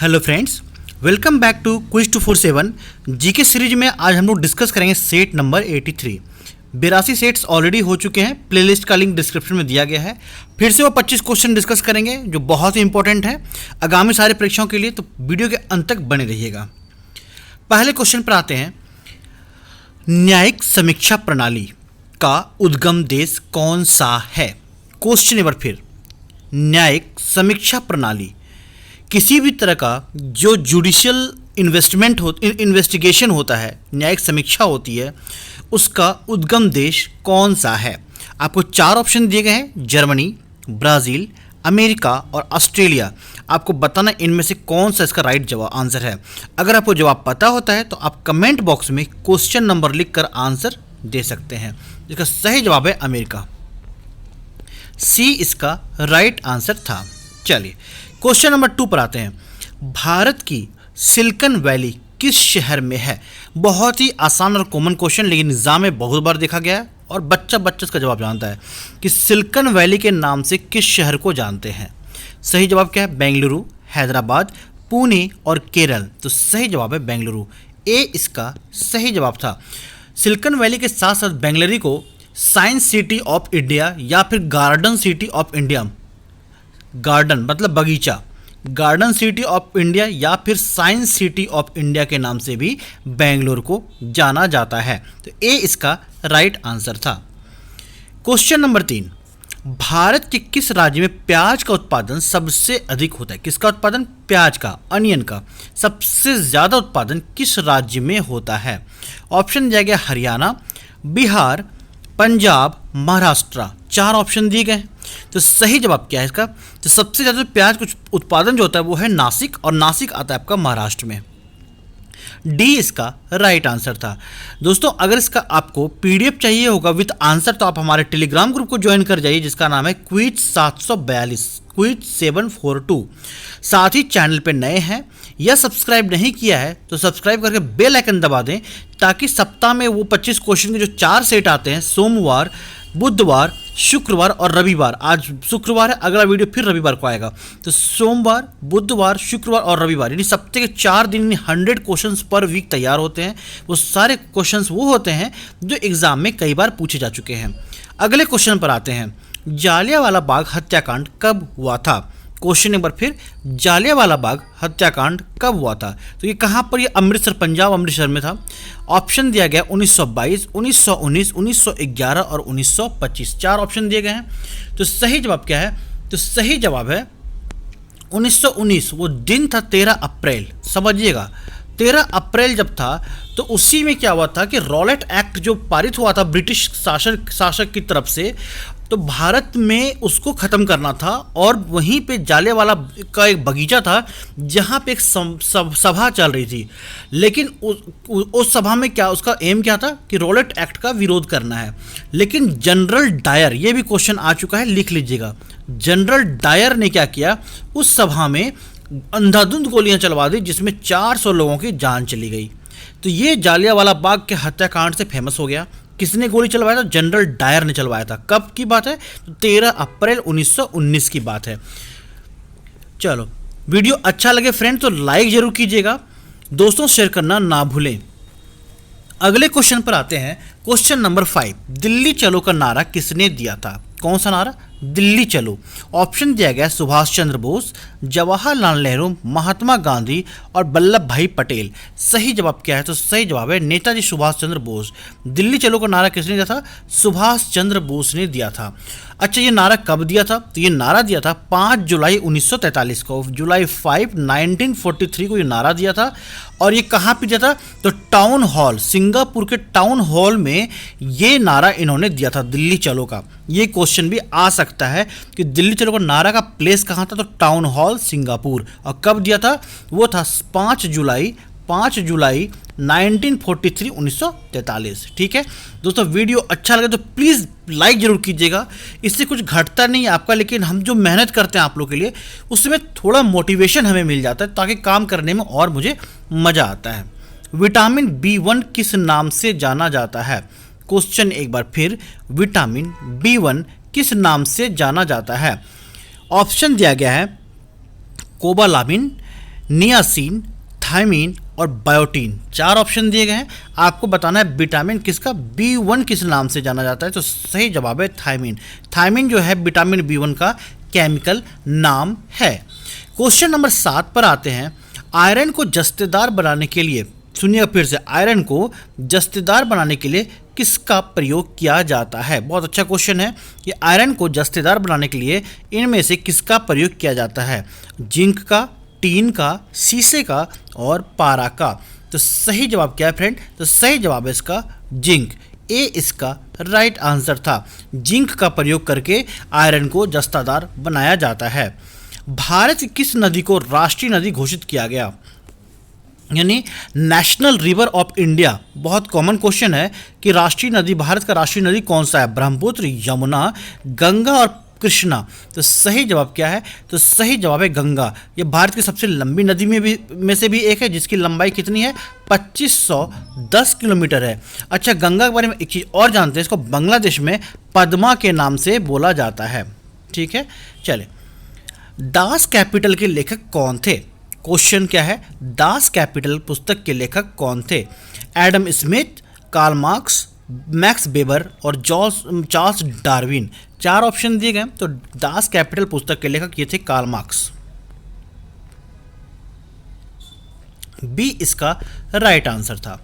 Hello friends, welcome back to quiz 247 GK series में आज हम लोग डिस्कस करेंगे सेट नंबर 83। 82 सेट्स ऑलरेडी हो चुके हैं। प्लेलिस्ट का लिंक डिस्क्रिप्शन में दिया गया है। फिर से वो 25 क्वेश्चन डिस्कस करेंगे जो बहुत ही इंपॉर्टेंट है आगामी सारे परीक्षाओं के लिए, तो वीडियो के अंत तक बने रहिएगा। पहले क्वेश्चन पर आते हैं। न्यायिक समीक्षा प्रणाली का उद्गम देश कौन सा है? क्वेश्चन एक बार फिर, न्यायिक समीक्षा प्रणाली किसी भी तरह का जो जुडिशियल इन्वेस्टिगेशन होता है, न्यायिक समीक्षा होती है, उसका उद्गम देश कौन सा है? आपको 4 ऑप्शन दिए गए हैं, जर्मनी, ब्राज़ील, अमेरिका और ऑस्ट्रेलिया। आपको बताना इनमें से कौन सा इसका राइट जवाब आंसर है। अगर आपको जवाब पता होता है तो आप कमेंट बॉक्स में क्वेश्चन नंबर लिखकर आंसर दे सकते हैं। इसका सही जवाब है अमेरिका। सी इसका राइट आंसर था। चलिए क्वेश्चन नंबर 2 पर आते हैं। भारत की सिलिकॉन वैली किस शहर में है? बहुत ही आसान और कॉमन क्वेश्चन, लेकिन एग्जाम में बहुत बार देखा गया है और बच्चा इसका जवाब जानता है कि सिलिकॉन वैली के नाम से किस शहर को जानते हैं। सही जवाब क्या है? बेंगलुरु, हैदराबाद, पुणे और केरल। तो सही जवाब है बेंगलुरु। ए इसका सही जवाब था। सिलिकॉन वैली के साथ साथ बेंगलुरु को साइंस सिटी ऑफ इंडिया या फिर garden city of India, garden मतलब बगीचा, गार्डन सिटी ऑफ इंडिया या फिर साइंस सिटी ऑफ इंडिया के नाम से भी बेंगलुरु को जाना जाता है। तो ए इसका राइट आंसर था। Question number 3। भारत के किस राज्य में प्याज का उत्पादन सबसे अधिक होता है? किसका उत्पादन? प्याज का, अनियन का सबसे ज़्यादा उत्पादन किस राज्य में होता है? ऑप्शन दिया गया हरियाणा, बिहार, पंजाब, महाराष्ट्र। 4 ऑप्शन दिए गए हैं। तो सही जवाब क्या है इसका? तो सबसे ज़्यादा प्याज का उत्पादन जो होता है वो है नासिक, और नासिक आता है आपका महाराष्ट्र में। डी इसका राइट आंसर था। दोस्तों अगर इसका आपको पीडीएफ चाहिए होगा विद आंसर तो आप हमारे टेलीग्राम ग्रुप को ज्वाइन कर जाइए, जिसका नाम है क्विज 742, क्विज 742। साथ ही चैनल पे नए हैं या सब्सक्राइब नहीं किया है तो सब्सक्राइब करके बेल आइकन दबा दें, ताकि सप्ताह में वो 25 क्वेश्चन के जो 4 सेट आते हैं, सोमवार, बुधवार, शुक्रवार और रविवार। आज शुक्रवार है, अगला वीडियो फिर रविवार को आएगा। तो सोमवार, बुधवार, शुक्रवार और रविवार यानी सप्ताह के 4 दिन 100 क्वेश्चंस पर वीक तैयार होते हैं। वो सारे क्वेश्चंस वो होते हैं जो एग्जाम में कई बार पूछे जा चुके हैं। अगले क्वेश्चन पर आते हैं। जालियांवाला बाग हत्याकांड कब हुआ था? क्वेश्चन एक बार फिर, जालियांवाला बाग हत्याकांड कब हुआ था? तो ये कहाँ पर? ये अमृतसर, पंजाब अमृतसर में था। ऑप्शन दिया गया 1922, 1919, 1911 और 1925। 4 ऑप्शन दिए गए हैं। तो सही जवाब क्या है? तो सही जवाब है 1919। वो दिन था 13 अप्रैल। समझिएगा, 13 अप्रैल जब था तो उसी में क्या हुआ था कि रॉलेट एक्ट जो पारित हुआ था ब्रिटिश शासक की तरफ से, तो भारत में उसको ख़त्म करना था। और वहीं पे जालियांवाला का एक बगीचा था जहाँ पे एक सभा चल रही थी, लेकिन उस सभा में क्या उसका एम क्या था कि रॉलेट एक्ट का विरोध करना है। लेकिन जनरल डायर, ये भी क्वेश्चन आ चुका है, लिख लीजिएगा। जनरल डायर ने क्या किया, उस सभा में अंधाधुंध गोलियां चलवा दी, जिसमें 400 लोगों की जान चली गई। तो ये जालियांवाला बाग के हत्याकांड से फेमस हो गया। किसने गोली चलवाया था? जनरल डायर ने चलवाया था। कब की बात है? तो 13 अप्रैल 1919 की बात है। चलो, वीडियो अच्छा लगे फ्रेंड तो लाइक जरूर कीजिएगा, दोस्तों शेयर करना ना भूलें। अगले क्वेश्चन पर आते हैं। Question number 5। दिल्ली चलो का नारा किसने दिया था? कौन सा नारा? दिल्ली चलो। ऑप्शन दिया गया सुभाष चंद्र बोस, जवाहरलाल नेहरू, महात्मा गांधी और वल्लभ भाई पटेल। सही जवाब क्या है? तो सही जवाब है नेताजी सुभाष चंद्र बोस। दिल्ली चलो का नारा किसने दिया था? सुभाष चंद्र बोस ने दिया था। अच्छा, ये नारा कब दिया था? तो ये नारा दिया था 5 जुलाई 1943 को। जुलाई 5, 1943 को ये नारा दिया था। और ये कहाँ पे दिया था? तो टाउन हॉल, सिंगापुर के टाउन हॉल में ये नारा इन्होंने दिया था दिल्ली चलो का। ये क्वेश्चन भी आ सकता है कि दिल्ली चलो का नारा का प्लेस कहाँ था? तो टाउन हॉल सिंगापुर। और कब दिया था? वो था 5 जुलाई 1943, 1943। ठीक है दोस्तों, वीडियो अच्छा लगे तो प्लीज़ लाइक जरूर कीजिएगा। इससे कुछ घटता नहीं है आपका, लेकिन हम जो मेहनत करते हैं आप लोग के लिए, उसमें थोड़ा मोटिवेशन हमें मिल जाता है, ताकि काम करने में और मुझे मज़ा आता है। विटामिन B1 किस नाम से जाना जाता है? क्वेश्चन एक बार फिर, विटामिन B1 किस नाम से जाना जाता है? ऑप्शन दिया गया है कोबालामिन, नियासिन, थायमीन और बायोटीन। 4 ऑप्शन दिए गए हैं, आपको बताना है विटामिन किसका B1 किस नाम से जाना जाता है। तो सही जवाब है थायमीन। थायमीन जो है विटामिन B1 का केमिकल नाम है। क्वेश्चन नंबर 7 पर आते हैं। आयरन को जस्तेदार बनाने के लिए, सुनिएगा फिर से, आयरन को जस्तेदार बनाने के लिए किसका प्रयोग किया जाता है। बहुत अच्छा क्वेश्चन है कि आयरन को जस्तेदार बनाने के लिए इनमें से किसका प्रयोग किया जाता है। जिंक का, टीन का, शीशे का और पारा का। तो सही जवाब क्या है फ्रेंड? तो सही जवाब है इसका जिंक। ए इसका राइट आंसर था। जिंक का प्रयोग करके आयरन को जस्तादार बनाया जाता है। भारत की किस नदी को राष्ट्रीय नदी घोषित किया गया, यानी नेशनल रिवर ऑफ इंडिया। बहुत कॉमन क्वेश्चन है कि राष्ट्रीय नदी, भारत का राष्ट्रीय नदी कौन सा है? ब्रह्मपुत्र, यमुना, गंगा और कृष्णा। तो सही जवाब क्या है? तो सही जवाब है गंगा। ये भारत की सबसे लंबी नदी में से भी एक है, जिसकी लंबाई कितनी है? 2510 किलोमीटर है। अच्छा, गंगा के बारे में एक चीज़ और जानते हैं, इसको बांग्लादेश में पद्मा के नाम से बोला जाता है। ठीक है, चले। दास कैपिटल के लेखक कौन थे? क्वेश्चन क्या है? दास कैपिटल पुस्तक के लेखक कौन थे? Adam Smith, Karl Marx, Max Weber और चार्ल्स डार्विन। 4 ऑप्शन दिए गए। तो दास कैपिटल पुस्तक के लेखक ये थे कार्ल मार्क्स। बी इसका राइट आंसर था।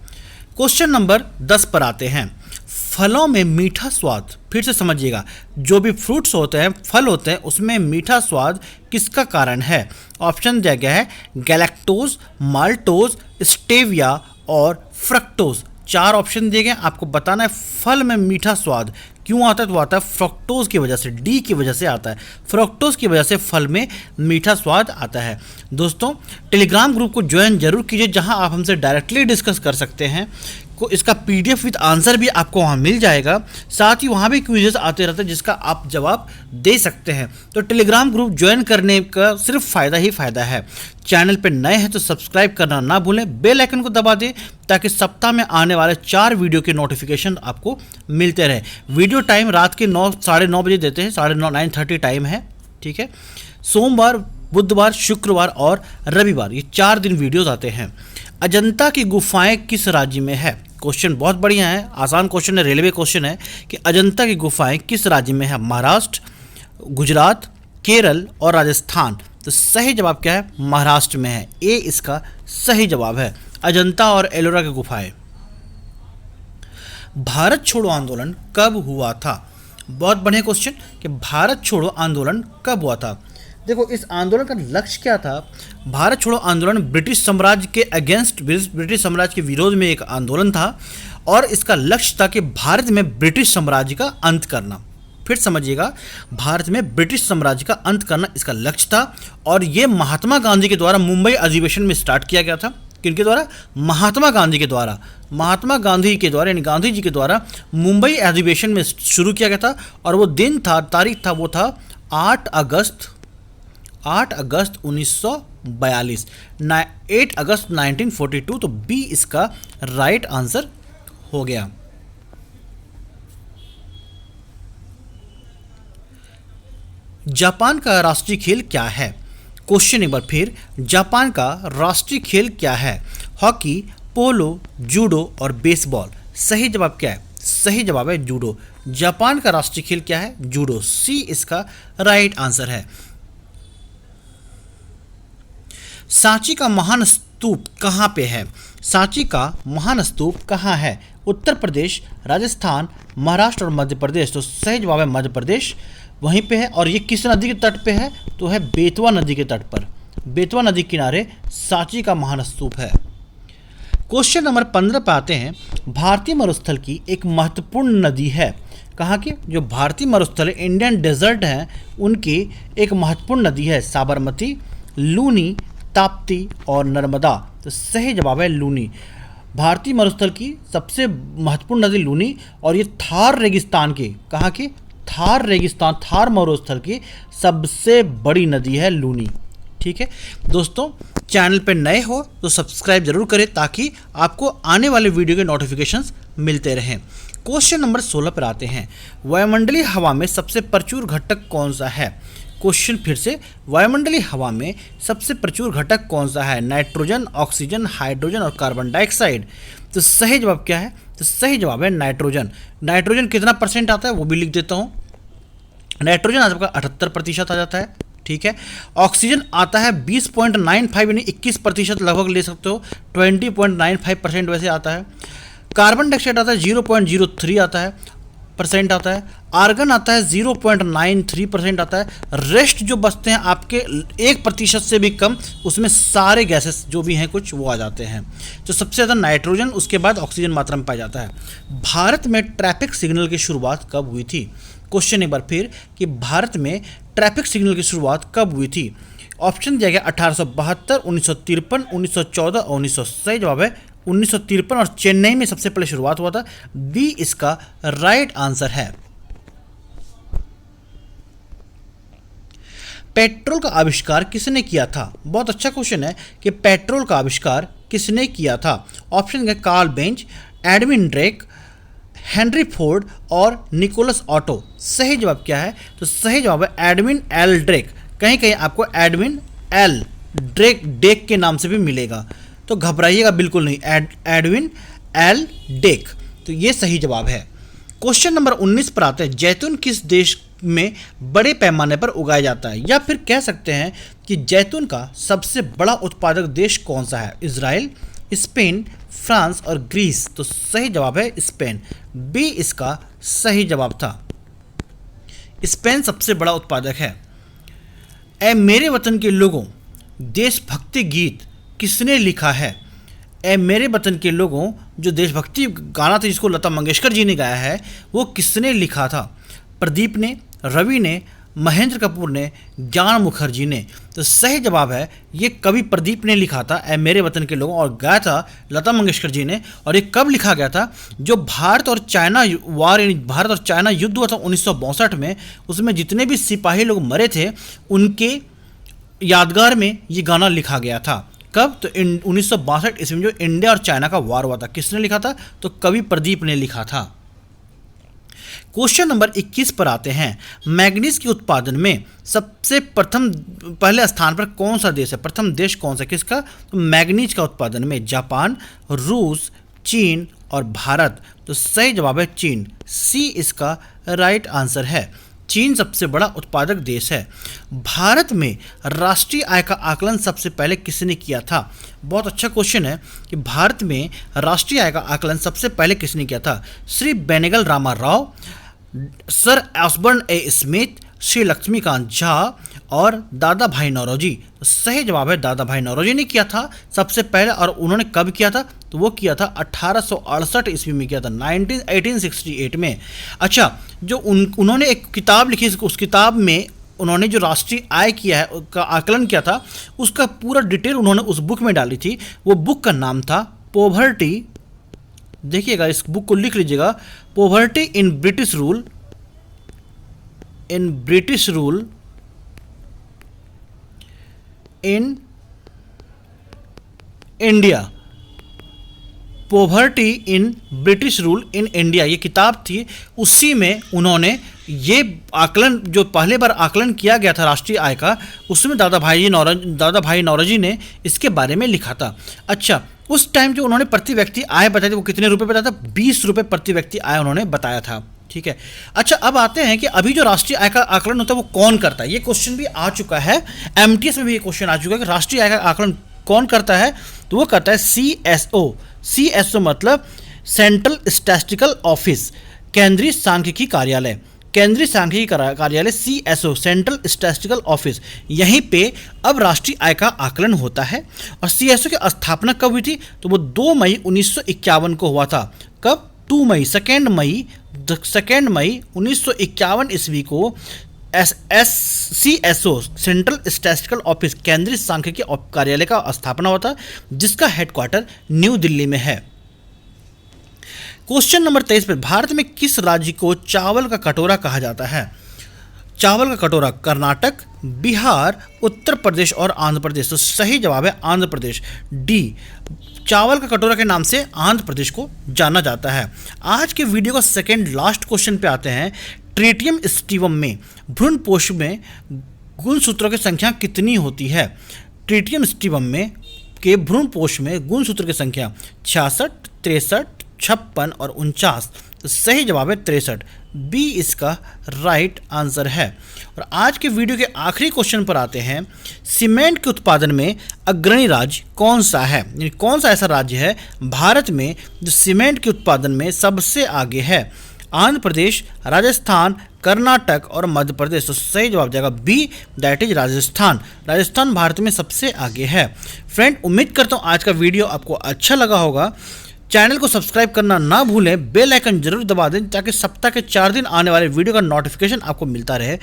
क्वेश्चन नंबर 10 पर आते हैं। फलों में मीठा स्वाद, फिर से समझिएगा, जो भी फ्रूट्स होते हैं, फल होते हैं, उसमें मीठा स्वाद किसका कारण है? ऑप्शन दिया गया है गैलेक्टोज, माल्टोज, स्टेविया और फ्रक्टोज। 4 ऑप्शन दिए गए, आपको बताना है फल में मीठा स्वाद क्यों आता है। तो आता है फ्रक्टोज की वजह से, डी की वजह से आता है। फ्रक्टोज की वजह से फल में मीठा स्वाद आता है। दोस्तों, टेलीग्राम ग्रुप को ज्वाइन जरूर कीजिए, जहां आप हमसे डायरेक्टली डिस्कस कर सकते हैं। को इसका PDF विद आंसर भी आपको वहाँ मिल जाएगा। साथ ही वहाँ भी क्विजेस आते रहते हैं जिसका आप जवाब दे सकते हैं। तो टेलीग्राम ग्रुप ज्वाइन करने का सिर्फ फ़ायदा ही फ़ायदा है। चैनल पर नए हैं तो सब्सक्राइब करना ना भूलें, बेल आइकन को दबा दें ताकि सप्ताह में आने वाले 4 वीडियो के नोटिफिकेशन आपको मिलते रहे। वीडियो टाइम रात के 9-9:30 बजे देते हैं, 9:30 टाइम है। ठीक है, सोमवार, बुधवार, शुक्रवार और रविवार, ये 4 दिन वीडियोज़ आते हैं। अजंता की गुफाएं किस राज्य में है? क्वेश्चन बहुत बढ़िया है, आसान क्वेश्चन है, रेलवे क्वेश्चन है कि अजंता की गुफाएं किस राज्य में है? महाराष्ट्र, गुजरात, केरल और राजस्थान। तो सही जवाब क्या है? महाराष्ट्र में है। ए इसका सही जवाब है, अजंता और एलोरा की गुफाएं। भारत छोड़ो आंदोलन कब हुआ था? बहुत बढ़िया क्वेश्चन कि भारत छोड़ो आंदोलन कब हुआ था। देखो, इस आंदोलन का लक्ष्य क्या था? भारत छोड़ो आंदोलन ब्रिटिश साम्राज्य के अगेंस्ट, ब्रिटिश साम्राज्य के विरोध में एक आंदोलन था और इसका लक्ष्य था कि भारत में ब्रिटिश साम्राज्य का अंत करना। फिर समझिएगा, भारत में ब्रिटिश साम्राज्य का अंत करना इसका लक्ष्य था। और ये महात्मा गांधी के द्वारा मुंबई अधिवेशन में स्टार्ट किया गया था। किनके द्वारा? महात्मा गांधी के द्वारा। महात्मा गांधी के द्वारा, यानी गांधी जी के द्वारा मुंबई अधिवेशन में शुरू किया गया था। और वो दिन था, तारीख था, वो था 8 अगस्त 1942, 8 अगस्त 1942। तो बी इसका राइट आंसर हो गया। जापान का राष्ट्रीय खेल क्या है? क्वेश्चन एक बार फिर, जापान का राष्ट्रीय खेल क्या है? हॉकी, पोलो, जूडो और बेसबॉल। सही जवाब क्या है? सही जवाब है जूडो। जापान का राष्ट्रीय खेल क्या है? जूडो। सी इसका राइट आंसर है। सांची का महान स्तूप कहाँ पे है? सांची का महान स्तूप कहाँ है? उत्तर प्रदेश, राजस्थान, महाराष्ट्र और मध्य प्रदेश। तो सही जवाब है मध्य प्रदेश, वहीं पे है। और ये किस नदी के तट पे है? तो है बेतवा नदी के तट पर। बेतवा नदी किनारे सांची का महान स्तूप है। क्वेश्चन नंबर 15 पे आते हैं। भारतीय मरुस्थल की एक महत्वपूर्ण नदी है। कहाँ की? जो भारतीय मरुस्थल इंडियन डेजर्ट हैं, उनकी एक महत्वपूर्ण नदी है साबरमती, लूनी, ताप्ती और नर्मदा। तो सही जवाब है लूनी। भारतीय मरुस्थल की सबसे महत्वपूर्ण नदी लूनी, और ये थार रेगिस्तान की, कहाँ की? थार रेगिस्तान, थार मरुस्थल की सबसे बड़ी नदी है लूनी। ठीक है दोस्तों, चैनल पे नए हो तो सब्सक्राइब जरूर करें ताकि आपको आने वाले वीडियो के नोटिफिकेशंस मिलते रहें। क्वेश्चन नंबर 16 पर आते हैं। वायुमंडलीय हवा में सबसे प्रचुर घटक कौन सा है? क्वेश्चन फिर से, वायुमंडलीय हवा में सबसे प्रचुर घटक कौन सा है? नाइट्रोजन, ऑक्सीजन, हाइड्रोजन और कार्बन डाइऑक्साइड। तो सही जवाब क्या है? तो सही जवाब है नाइट्रोजन। नाइट्रोजन कितना परसेंट आता है वो भी लिख देता हूँ। नाइट्रोजन आपका 78% आ जाता है, ठीक है। ऑक्सीजन आता है 20.95 यानी 21% लगभग ले सकते हो, 20.95% वैसे आता है। कार्बन डाइऑक्साइड आता है 0.03 आता है परसेंट आता है। आर्गन आता है 0.93% आता है। रेस्ट जो बचते हैं आपके 1% से भी कम, उसमें सारे गैसेस जो भी हैं कुछ वो आ जाते हैं। तो सबसे ज़्यादा नाइट्रोजन, उसके बाद ऑक्सीजन मात्रा में पाया जाता है। भारत में ट्रैफिक सिग्नल की शुरुआत कब हुई थी? क्वेश्चन एक बार फिर कि भारत में ट्रैफिक सिग्नल की शुरुआत कब हुई थी? ऑप्शन दिया गया 1872, 1953, 1914 और 1900। सही जवाब है 1953 और चेन्नई में सबसे पहले शुरुआत हुआ था। बी इसका राइट आंसर है। पेट्रोल का आविष्कार किसने किया था? बहुत अच्छा क्वेश्चन है कि पेट्रोल का आविष्कार किसने किया था। ऑप्शन है Karl Benz, Edwin Drake, Henry Ford और निकोलस ऑटो। सही जवाब क्या है? तो सही जवाब है एडविन एल ड्रेक। कहीं कहीं आपको एडविन एल डेक के नाम से भी मिलेगा, तो घबराइएगा बिल्कुल नहीं, एडविन एल डेक। तो ये सही जवाब है। क्वेश्चन नंबर 19 पर आते हैं, जैतून किस देश में बड़े पैमाने पर उगाया जाता है? या फिर कह सकते हैं कि जैतून का सबसे बड़ा उत्पादक देश कौन सा है? इजराइल, स्पेन, फ्रांस और ग्रीस। तो सही जवाब है स्पेन। बी इसका सही जवाब था। स्पेन सबसे बड़ा उत्पादक है। ए मेरे वतन के लोगों, देशभक्ति गीत किसने लिखा है? ए मेरे वतन के लोगों, जो देशभक्ति गाना था जिसको लता मंगेशकर जी ने गाया है, वो किसने लिखा था? प्रदीप ने, रवि ने, महेंद्र कपूर ने, ज्ञान मुखर्जी ने। तो सही जवाब है ये कवि प्रदीप ने लिखा था ए मेरे वतन के लोगों, और गाया था लता मंगेशकर जी ने। और ये कब लिखा गया था? जो भारत और चाइना वार, यानी भारत और चाइना युद्ध हुआ था 1962 में, उसमें जितने भी सिपाही लोग मरे थे उनके यादगार में ये गाना लिखा गया था। कब? तो 1962 ईस्वी में जो इंडिया और चाइना का वार हुआ था। किसने लिखा था? तो कवि प्रदीप ने लिखा था। क्वेश्चन नंबर 21 पर आते हैं, मैग्नीज के उत्पादन में सबसे पहले स्थान पर कौन सा देश है? प्रथम देश कौन सा किसका? तो मैग्नीज का उत्पादन में जापान, रूस, चीन और भारत। तो सही जवाब है चीन। सी इसका राइट आंसर है। चीन सबसे बड़ा उत्पादक देश है। भारत में राष्ट्रीय आय का आकलन सबसे पहले किसने किया था? बहुत अच्छा क्वेश्चन है कि भारत में राष्ट्रीय आय का आकलन सबसे पहले किसने किया था? Shri Benegal Rama Rau, sir Osborne A Smith, Shri Laxmikant Jha और दादा भाई नौरोजी। तो सही जवाब है दादा भाई नौरोजी ने किया था सबसे पहले। और उन्होंने कब किया था? तो वो किया था 1868 ईस्वी में किया था, 1868 में। अच्छा, जो उन्होंने एक किताब लिखी, उस किताब में उन्होंने जो राष्ट्रीय आय किया है उसका आकलन किया था, उसका पूरा डिटेल उन्होंने उस बुक में डाली थी। वो बुक का नाम था पोवर्टी। देखिएगा, इस बुक को लिख लीजिएगा, poverty in British rule in India. Poverty in British rule in India ये किताब थी। उसी में उन्होंने ये आकलन, जो पहले बार आकलन किया गया था राष्ट्रीय आय का, उसमें दादा भाई नौरोजी ने इसके बारे में लिखा था। अच्छा, उस टाइम जो उन्होंने प्रति व्यक्ति आय बताई थी वो कितने रुपए बताया था? 20 रुपये प्रति व्यक्ति आय उन्होंने बताया था। ठीक है। अच्छा, अब आते हैं कि अभी जो राष्ट्रीय आय का आकलन होता है वो कौन करता है। ये क्वेश्चन भी आ चुका है, एमटीएस में भी ये क्वेश्चन आ चुका है कि राष्ट्रीय आय का आकलन कौन करता है? तो वो करता है सीएसओ। सीएसओ मतलब सेंट्रल स्टैटिस्टिकल ऑफिस, केंद्रीय सांख्यिकी कार्यालय। केंद्रीय सांख्यिकी कार्यालय सीएसओ, सेंट्रल स्टैटिस्टिकल ऑफिस, यहीं पे अब राष्ट्रीय आय का आकलन होता है। और सीएसओ की स्थापना कब हुई थी? तो वो 2 मई 1951 को हुआ था। कब? 2 मई, 2 मई 1951 ईस्वी को सीएसओ, सेंट्रल स्टैटिस्टिकल ऑफिस, केंद्रीय सांख्यिकी कार्यालय का स्थापना हुआ था, जिसका हेडक्वार्टर न्यू दिल्ली में है। क्वेश्चन नंबर 23 पर, भारत में किस राज्य को चावल का कटोरा कहा जाता है? चावल का कटोरा कर्नाटक, बिहार, उत्तर प्रदेश और आंध्र प्रदेश। तो सही जवाब है आंध्र प्रदेश, डी। चावल का कटोरा के नाम से आंध्र प्रदेश को जाना जाता है। आज के वीडियो का सेकेंड लास्ट क्वेश्चन पे आते हैं। ट्रिटियम स्टिवम में भ्रूणपोष में गुणसूत्रों की संख्या कितनी होती है? ट्रिटियम स्ट्रिबम में के भ्रूणपोष में गुणसूत्र की संख्या 66, 63, 56 और 49। तो सही जवाब है 63। बी इसका राइट आंसर है। और आज के वीडियो के आखिरी क्वेश्चन पर आते हैं। सीमेंट के उत्पादन में अग्रणी राज्य कौन सा है? यानी कौन सा ऐसा राज्य है भारत में जो सीमेंट के उत्पादन में सबसे आगे है? आंध्र प्रदेश, राजस्थान, कर्नाटक और मध्य प्रदेश। तो सही जवाब जाएगा B, that is Rajasthan. Rajasthan Bharat में सबसे आगे है। फ्रेंड, उम्मीद करता हूँ आज का वीडियो आपको अच्छा लगा होगा। चैनल को सब्सक्राइब करना ना भूलें, बेल आइकन जरूर दबा दें ताकि सप्ताह के 4 दिन आने वाले वीडियो का नोटिफिकेशन आपको मिलता रहे।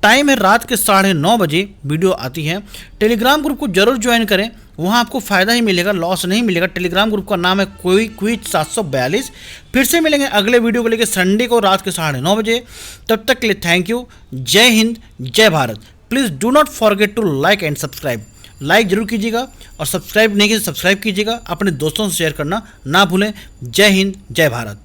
टाइम है रात के 9:30 बजे वीडियो आती है। टेलीग्राम ग्रुप को जरूर ज्वाइन करें, वहाँ आपको फ़ायदा ही मिलेगा, लॉस नहीं मिलेगा। टेलीग्राम ग्रुप का नाम है क्विज 742। फिर से मिलेंगे अगले वीडियो को लेकर संडे को रात के 9:30 बजे। तब तक के लिए थैंक यू। जय हिंद, जय Bharat. Please do not forget to like and subscribe. Like जरूर कीजिएगा और सब्सक्राइब नहीं किया तो सब्सक्राइब कीजिएगा। अपने दोस्तों से शेयर करना ना भूलें। जय हिंद, जय भारत।